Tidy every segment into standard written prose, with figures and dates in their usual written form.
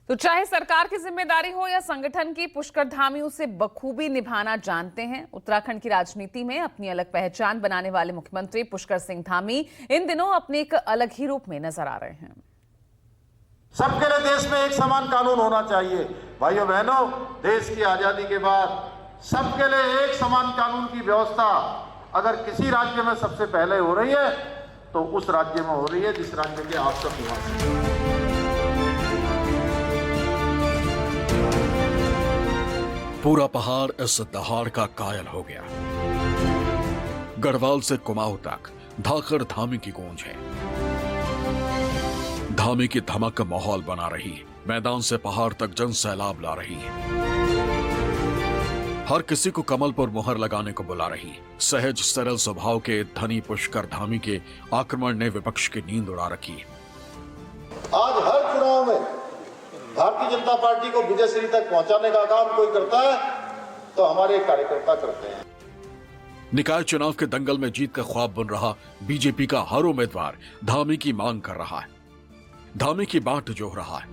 तो चाहे सरकार की जिम्मेदारी हो या संगठन की, पुष्कर धामी उसे बखूबी निभाना जानते हैं। उत्तराखंड की राजनीति में अपनी अलग पहचान बनाने वाले मुख्यमंत्री पुष्कर सिंह धामी इन दिनों अपने एक अलग ही रूप में नजर आ रहे हैं। सबके लिए देश में एक समान कानून होना चाहिए। भाइयों बहनों, देश की आजादी के बाद सबके लिए एक समान कानून की व्यवस्था अगर किसी राज्य में सबसे पहले हो रही है तो उस राज्य में हो रही है जिस राज्य के आप सब निवासी हैं। पूरा पहाड़ इस दहाड़ का कायल हो गया। गढ़वाल से कुमाऊं तक धाकड़ धामी की गूंज है। धामी की धमक माहौल बना रही, मैदान से पहाड़ तक जन सैलाब ला रही है। हर किसी को कमल पर मुहर लगाने को बुला रही। सहज सरल स्वभाव के धनी पुष्कर धामी के आक्रमण ने विपक्ष की नींद उड़ा रखी। आज हर चुनाव में भारतीय जनता पार्टी को विजय श्री तक पहुंचाने का काम कोई करता है तो हमारे कार्यकर्ता करते हैं। निकाय चुनाव के दंगल में जीत का ख्वाब बन रहा बीजेपी का हर उम्मीदवार धामी की मांग कर रहा है, धामी की बाट जोह रहा है।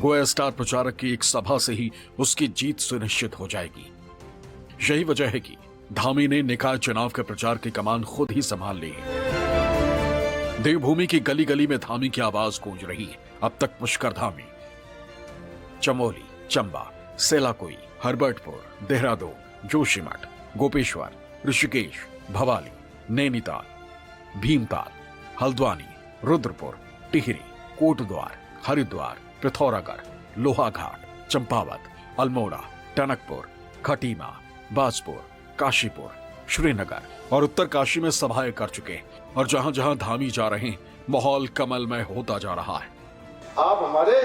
गोया स्टार प्रचारक की एक सभा से ही उसकी जीत सुनिश्चित हो जाएगी। यही वजह है कि धामी ने निकाय चुनाव के प्रचार की कमान खुद ही संभाल ली है। देवभूमि की गली गली में धामी की आवाज गूंज रही है। अब तक पुष्कर धामी चमोली, चंबा, सेलाकुई, हरबर्टपुर, देहरादून, जोशीमठ, गोपेश्वर, ऋषिकेश, भवाली, नैनीताल, भीमताल, हल्द्वानी, रुद्रपुर, टिहरी, कोटद्वार, हरिद्वार, पिथौरागढ़, लोहाघाट, चंपावत, अल्मोड़ा, टनकपुर, खटीमा, बाजपुर, काशीपुर, श्रीनगर और उत्तर काशी में सभाएं कर चुके और जहां जहां धामी जा रहे हैं माहौल कमलमय होता जा रहा है। आप हमारे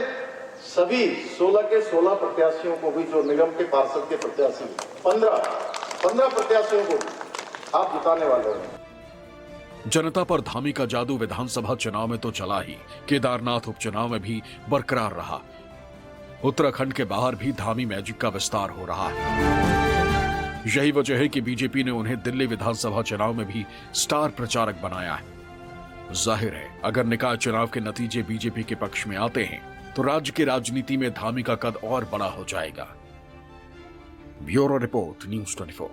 सभी 16 के 16 प्रत्याशियों को भी, जो निगम के पार्षद के प्रत्याशी 15 प्रत्याशियों को आप जिताने वाले हैं। जनता पर धामी का जादू विधानसभा चुनाव में तो चला ही, केदारनाथ उपचुनाव में भी बरकरार रहा। उत्तराखंड के बाहर भी धामी मैजिक का विस्तार हो रहा है। यही वजह है कि बीजेपी ने उन्हें दिल्ली विधानसभा चुनाव में भी स्टार प्रचारक बनाया है। जाहिर है, अगर निकाय चुनाव के नतीजे बीजेपी के पक्ष में आते हैं तो राज्य की राजनीति में धामी का कद और बड़ा हो जाएगा। Bureau report, news 24।